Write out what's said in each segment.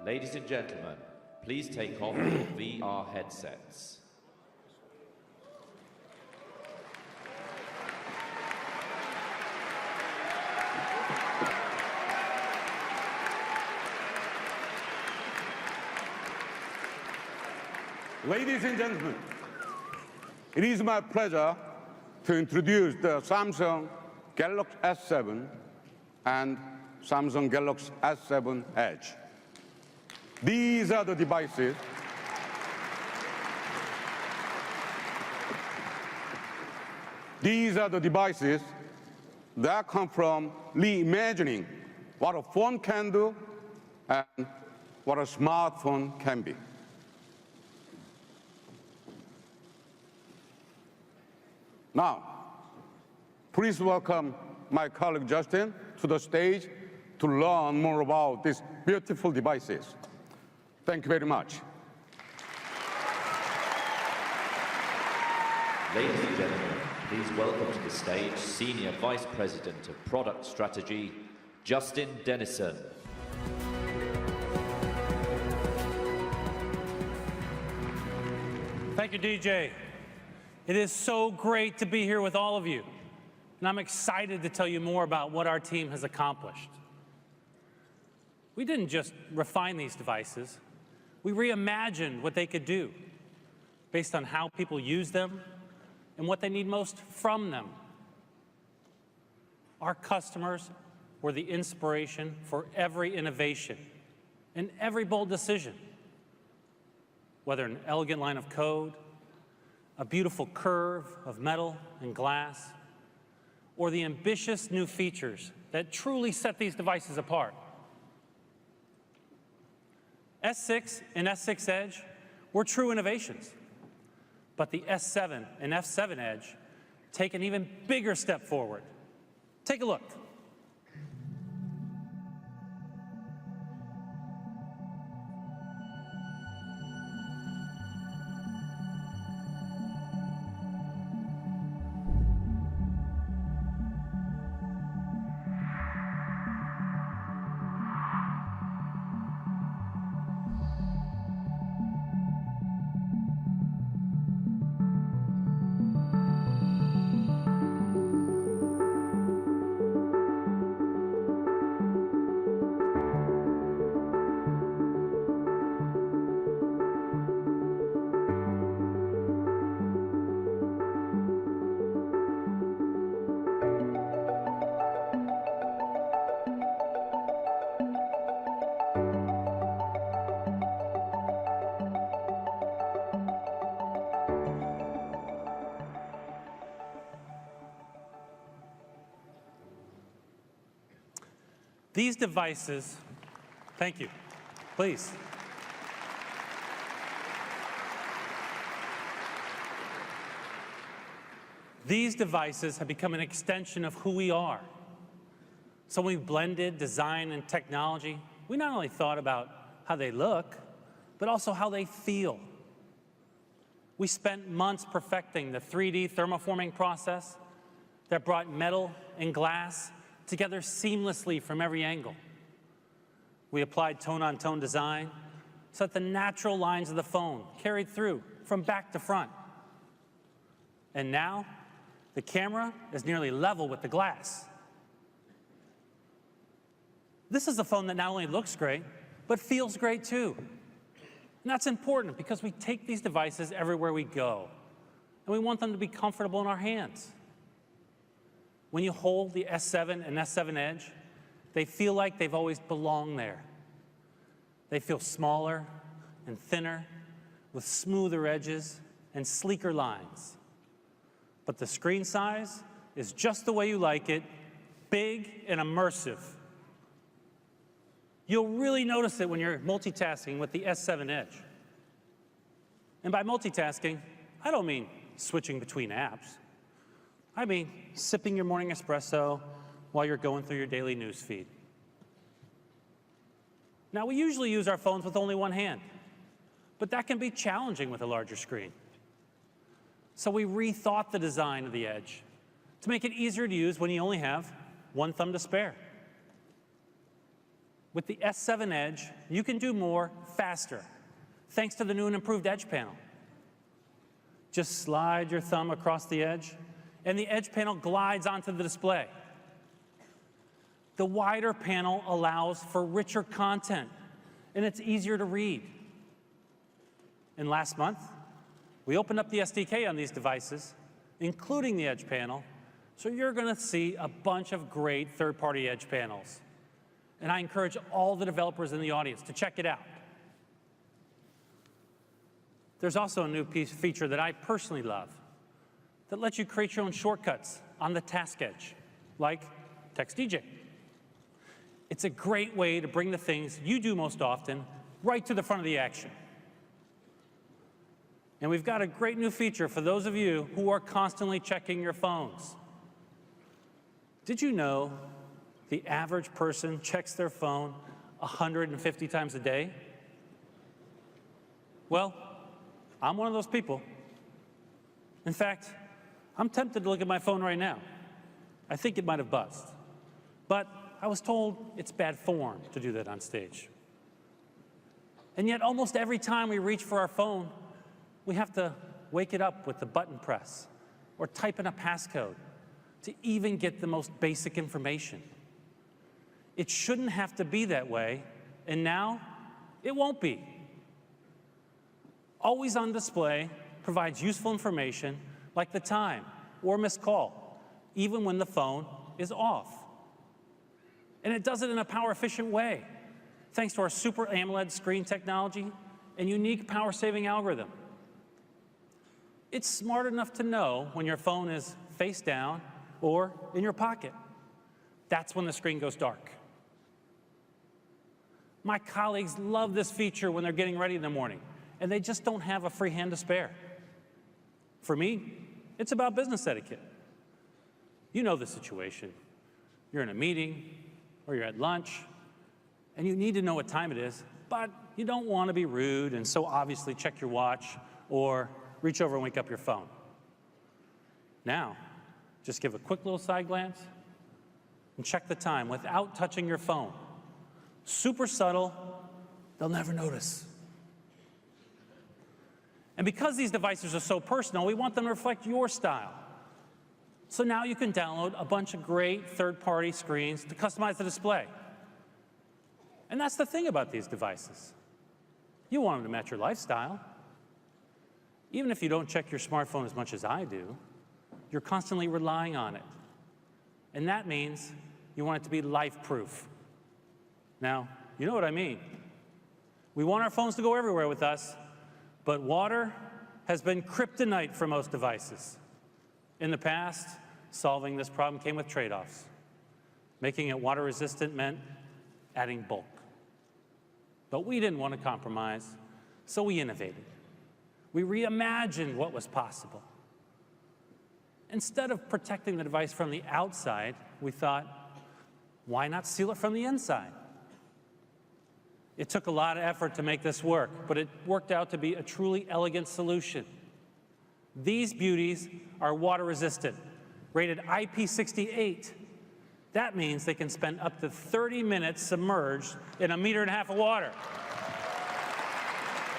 Ladies and gentlemen, please take off your VR headsets. Ladies and gentlemen, it is my pleasure to introduce the Samsung Galaxy S7 and Samsung Galaxy S7 Edge. These are the devices that come from reimagining what a phone can do and what a smartphone can be. Now, please welcome my colleague Justin to the stage to learn more about these beautiful devices. Thank you very much. Ladies and gentlemen, please welcome to the stage Senior Vice President of Product Strategy, Justin Dennison. Thank you, DJ. It is so great to be here with all of you, and I'm excited to tell you more about what our team has accomplished. We didn't just refine these devices, we reimagined what they could do based on how people use them and what they need most from them. Our customers were the inspiration for every innovation and every bold decision, whether an elegant line of code, a beautiful curve of metal and glass, or the ambitious new features that truly set these devices apart. S6 and S6 Edge were true innovations, but the S7 and F7 Edge take an even bigger step forward. Take a look. These devices, thank you, please. These devices have become an extension of who we are. So when we blended design and technology, we not only thought about how they look, but also how they feel. We spent months perfecting the 3D thermoforming process that brought metal and glass together seamlessly from every angle. We applied tone-on-tone design so that the natural lines of the phone carried through from back to front. And now, the camera is nearly level with the glass. This is a phone that not only looks great, but feels great too. And that's important because we take these devices everywhere we go, and we want them to be comfortable in our hands. When you hold the S7 and S7 Edge, they feel like they've always belonged there. They feel smaller and thinner, with smoother edges and sleeker lines. But the screen size is just the way you like it, big and immersive. You'll really notice it when you're multitasking with the S7 Edge. And by multitasking, I don't mean switching between apps. I mean sipping your morning espresso while you're going through your daily news feed. Now, we usually use our phones with only one hand, but that can be challenging with a larger screen. So we rethought the design of the Edge to make it easier to use when you only have one thumb to spare. With the S7 Edge, you can do more faster, thanks to the new and improved Edge panel. Just slide your thumb across the edge, and the Edge panel glides onto the display. The wider panel allows for richer content, and it's easier to read. And last month, we opened up the SDK on these devices, including the Edge panel, so you're going to see a bunch of great third-party Edge panels. And I encourage all the developers in the audience to check it out. There's also a new feature that I personally love that lets you create your own shortcuts on the task edge, like Text DJ. It's a great way to bring the things you do most often right to the front of the action. And we've got a great new feature for those of you who are constantly checking your phones. Did you know the average person checks their phone 150 times a day? Well, I'm one of those people. In fact, I'm tempted to look at my phone right now. I think it might have buzzed. But I was told it's bad form to do that on stage. And yet, almost every time we reach for our phone, we have to wake it up with the button press or type in a passcode to even get the most basic information. It shouldn't have to be that way, and now it won't be. Always on display provides useful information like the time or missed call, even when the phone is off. And it does it in a power-efficient way, thanks to our Super AMOLED screen technology and unique power-saving algorithm. It's smart enough to know when your phone is face down or in your pocket. That's when the screen goes dark. My colleagues love this feature when they're getting ready in the morning, and they just don't have a free hand to spare. For me, it's about business etiquette. You know the situation. You're in a meeting, or you're at lunch, and you need to know what time it is, but you don't want to be rude and so obviously check your watch or reach over and wake up your phone. Now, just give a quick little side glance and check the time without touching your phone. Super subtle, they'll never notice. And because these devices are so personal, we want them to reflect your style. So now you can download a bunch of great third-party screens to customize the display. And that's the thing about these devices. You want them to match your lifestyle. Even if you don't check your smartphone as much as I do, you're constantly relying on it. And that means you want it to be life-proof. Now, you know what I mean. We want our phones to go everywhere with us, but water has been kryptonite for most devices. In the past, solving this problem came with trade-offs. Making it water-resistant meant adding bulk. But we didn't want to compromise, so we innovated. We reimagined what was possible. Instead of protecting the device from the outside, we thought, why not seal it from the inside? It took a lot of effort to make this work, but it worked out to be a truly elegant solution. These beauties are water resistant, rated IP68. That means they can spend up to 30 minutes submerged in 1.5 meters of water.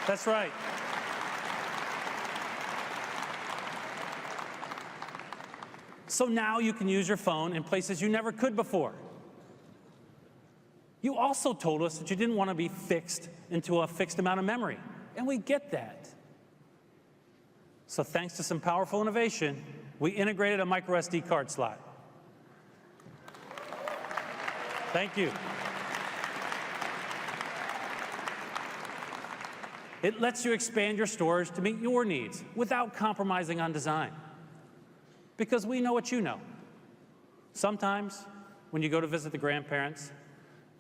That's right. So now you can use your phone in places you never could before. You also told us that you didn't want to be fixed into a fixed amount of memory, and we get that. So thanks to some powerful innovation, we integrated a micro SD card slot. Thank you. It lets you expand your storage to meet your needs without compromising on design. Because we know what you know. Sometimes, when you go to visit the grandparents,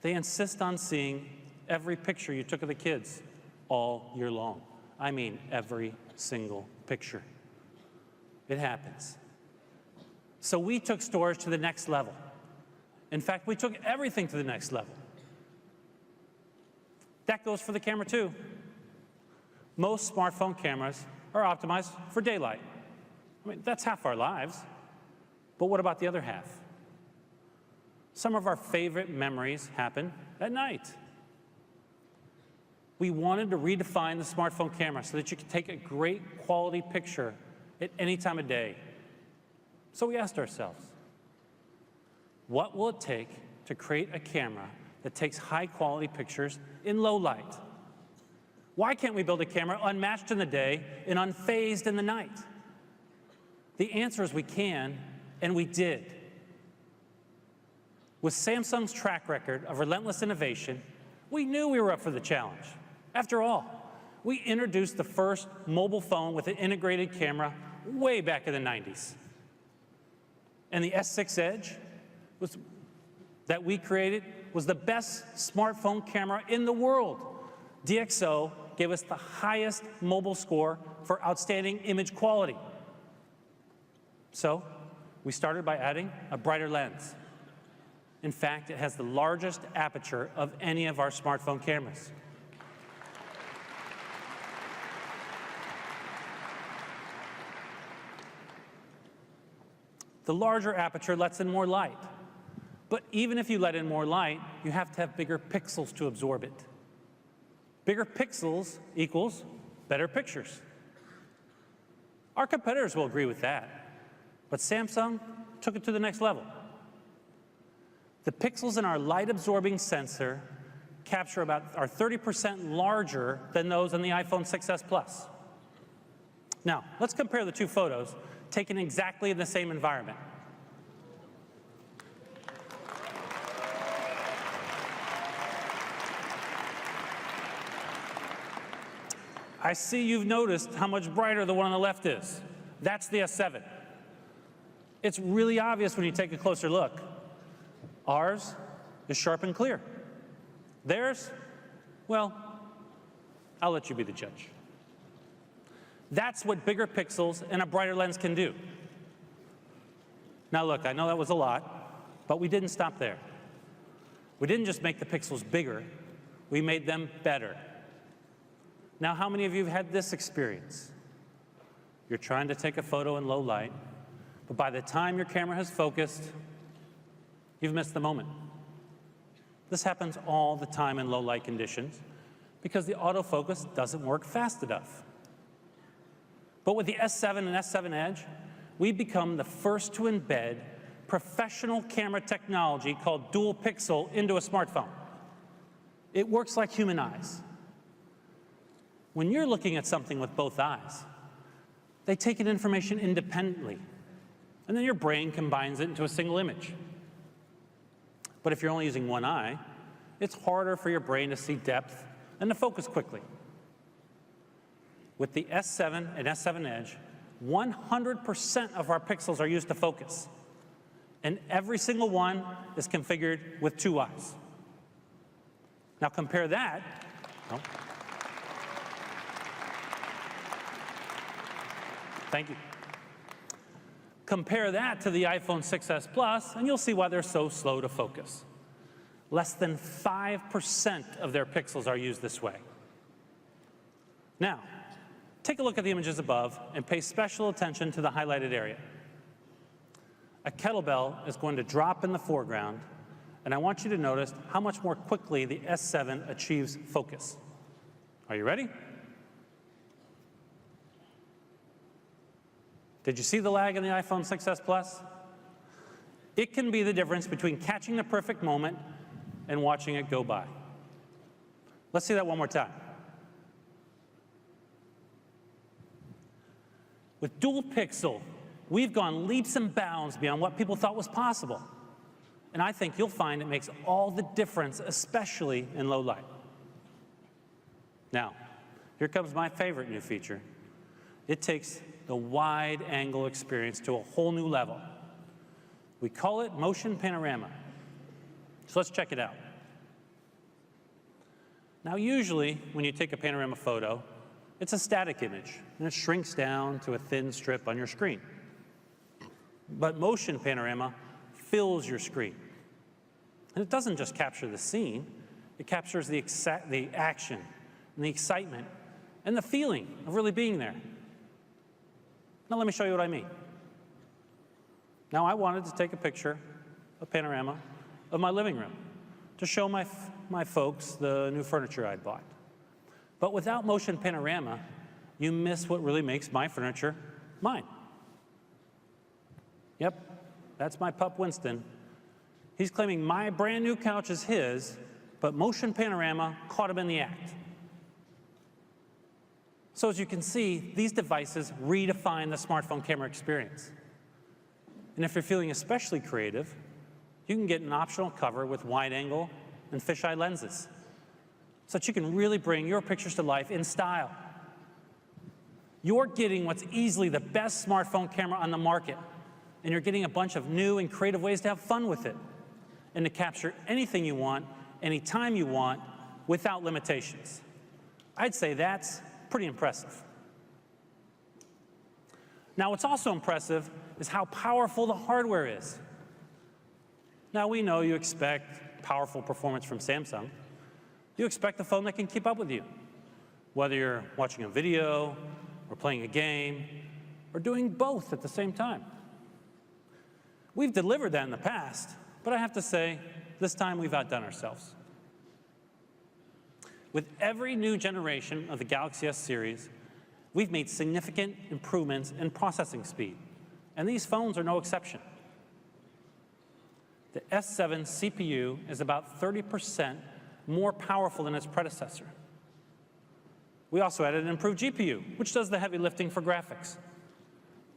they insist on seeing every picture you took of the kids all year long. I mean, every single picture. It happens. So we took storage to the next level. In fact, we took everything to the next level. That goes for the camera, too. Most smartphone cameras are optimized for daylight. I mean, that's half our lives. But what about the other half? some of our favorite memories happen at night. We wanted to redefine the smartphone camera so that you could take a great quality picture at any time of day. So we asked ourselves, what will it take to create a camera that takes high quality pictures in low light? Why can't we build a camera unmatched in the day and unfazed in the night? The answer is we can, and we did. With Samsung's track record of relentless innovation, we knew we were up for the challenge. After all, we introduced the first mobile phone with an integrated camera way back in the 90s. And the S6 Edge that we created was the best smartphone camera in the world. DxO gave us the highest mobile score for outstanding image quality. So we started by adding a brighter lens. In fact, it has the largest aperture of any of our smartphone cameras. The larger aperture lets in more light. But even if you let in more light, you have to have bigger pixels to absorb it. Bigger pixels equals better pictures. Our competitors will agree with that, but Samsung took it to the next level. The pixels in our light-absorbing sensor are 30% larger than those in the iPhone 6s Plus. Now, let's compare the two photos taken exactly in the same environment. I see you've noticed how much brighter the one on the left is. That's the S7. It's really obvious when you take a closer look. Ours is sharp and clear. Theirs, well, I'll let you be the judge. That's what bigger pixels and a brighter lens can do. Now look, I know that was a lot, but we didn't stop there. We didn't just make the pixels bigger, we made them better. Now, how many of you have had this experience? You're trying to take a photo in low light, but by the time your camera has focused, you've missed the moment. This happens all the time in low light conditions because the autofocus doesn't work fast enough. But with the S7 and S7 Edge, we've become the first to embed professional camera technology called dual pixel into a smartphone. It works like human eyes. When you're looking at something with both eyes, they take in information independently, and then your brain combines it into a single image. But if you're only using one eye, it's harder for your brain to see depth and to focus quickly. With the S7 and S7 Edge, 100% of our pixels are used to focus, and every single one is configured with two eyes. Now compare that. Thank you. Compare that to the iPhone 6s Plus, and you'll see why they're so slow to focus. Less than 5% of their pixels are used this way. Now, take a look at the images above and pay special attention to the highlighted area. A kettlebell is going to drop in the foreground, and I want you to notice how much more quickly the S7 achieves focus. Are you ready? Did you see the lag in the iPhone 6s Plus? It can be the difference between catching the perfect moment and watching it go by. Let's see that one more time. With dual pixel, we've gone leaps and bounds beyond what people thought was possible. And I think you'll find it makes all the difference, especially in low light. Now, here comes my favorite new feature. It takes the wide angle experience to a whole new level. We call it motion panorama. So let's check it out. Now, usually when you take a panorama photo, it's a static image, and it shrinks down to a thin strip on your screen. But motion panorama fills your screen. And it doesn't just capture the scene, it captures the action and the excitement and the feeling of really being there. Now let me show you what I mean. Now I wanted to take a picture, a panorama, of my living room to show my folks the new furniture I'd bought. But without motion panorama, you miss what really makes my furniture mine. Yep, that's my pup Winston. He's claiming my brand new couch is his, but motion panorama caught him in the act. So as you can see, these devices redefine the smartphone camera experience. And if you're feeling especially creative, you can get an optional cover with wide angle and fisheye lenses, so that you can really bring your pictures to life in style. You're getting what's easily the best smartphone camera on the market, and you're getting a bunch of new and creative ways to have fun with it, and to capture anything you want, anytime you want, without limitations. I'd say that's pretty impressive. Now, what's also impressive is how powerful the hardware is. Now, we know you expect powerful performance from Samsung. You expect a phone that can keep up with you, whether you're watching a video, or playing a game, or doing both at the same time. We've delivered that in the past, but I have to say, this time we've outdone ourselves. With every new generation of the Galaxy S series, we've made significant improvements in processing speed, and these phones are no exception. The S7 CPU is about 30% more powerful than its predecessor. We also added an improved GPU, which does the heavy lifting for graphics.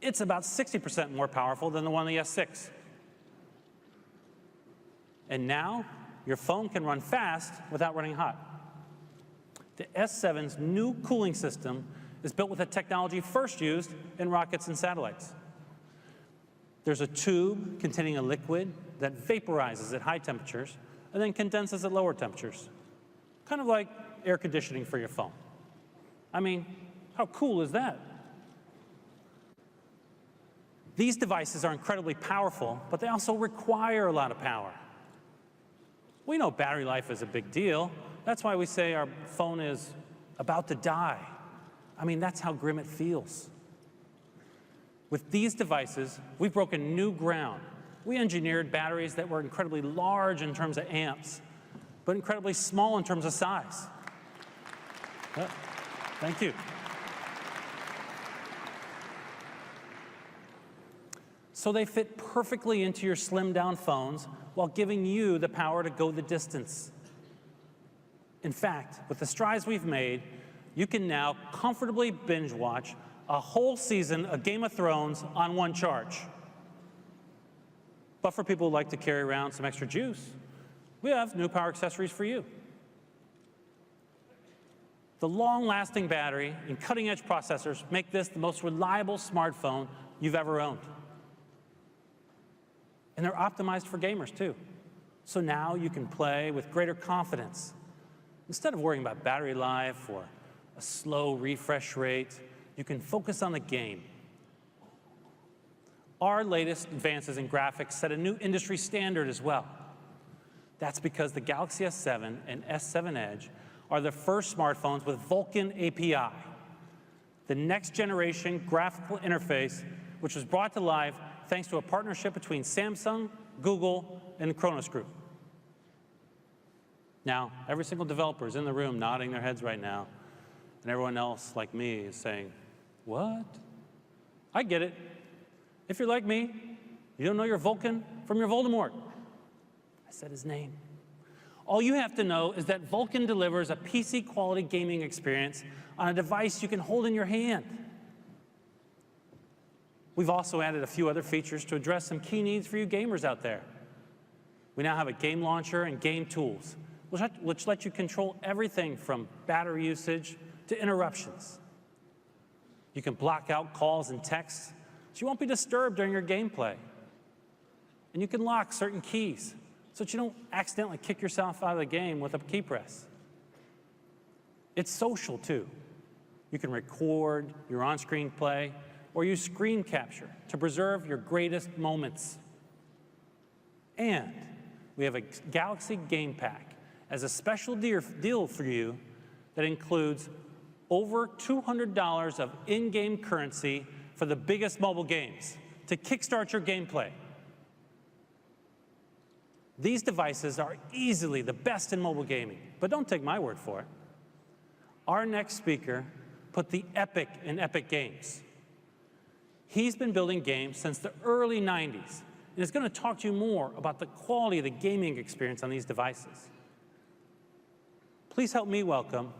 It's about 60% more powerful than the one on the S6. And now, your phone can run fast without running hot. The S7's new cooling system is built with a technology first used in rockets and satellites. There's a tube containing a liquid that vaporizes at high temperatures and then condenses at lower temperatures, kind of like air conditioning for your phone. I mean, how cool is that? These devices are incredibly powerful, but they also require a lot of power. We know battery life is a big deal. That's why we say our phone is about to die. I mean, that's how grim it feels. With these devices, we've broken new ground. We engineered batteries that were incredibly large in terms of amps, but incredibly small in terms of size. Yep. Thank you. So they fit perfectly into your slimmed-down phones while giving you the power to go the distance. In fact, with the strides we've made, you can now comfortably binge-watch a whole season of Game of Thrones on one charge. But for people who like to carry around some extra juice, we have new power accessories for you. The long-lasting battery and cutting-edge processors make this the most reliable smartphone you've ever owned. And they're optimized for gamers, too. So now you can play with greater confidence. Instead of worrying about battery life or a slow refresh rate, you can focus on the game. Our latest advances in graphics set a new industry standard as well. That's because the Galaxy S7 and S7 Edge are the first smartphones with Vulkan API, the next generation graphical interface, which was brought to life thanks to a partnership between Samsung, Google, and the Kronos Group. Now, every single developer is in the room nodding their heads right now, and everyone else, like me, is saying, what? I get it. If you're like me, you don't know your Vulkan from your Voldemort. I said his name. All you have to know is that Vulkan delivers a PC-quality gaming experience on a device you can hold in your hand. We've also added a few other features to address some key needs for you gamers out there. We now have a game launcher and game tools, which let you control everything from battery usage to interruptions. You can block out calls and texts so you won't be disturbed during your gameplay. And you can lock certain keys so that you don't accidentally kick yourself out of the game with a key press. It's social, too. You can record your on-screen play or use screen capture to preserve your greatest moments. And we have a Galaxy Game Pack as a special deal for you that includes over $200 of in-game currency for the biggest mobile games to kickstart your gameplay. These devices are easily the best in mobile gaming, but don't take my word for it. Our next speaker put the epic in Epic Games. He's been building games since the early 90s, and is going to talk to you more about the quality of the gaming experience on these devices. Please help me welcome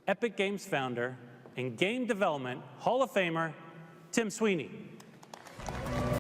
Epic Games founder and game development Hall of Famer, Tim Sweeney.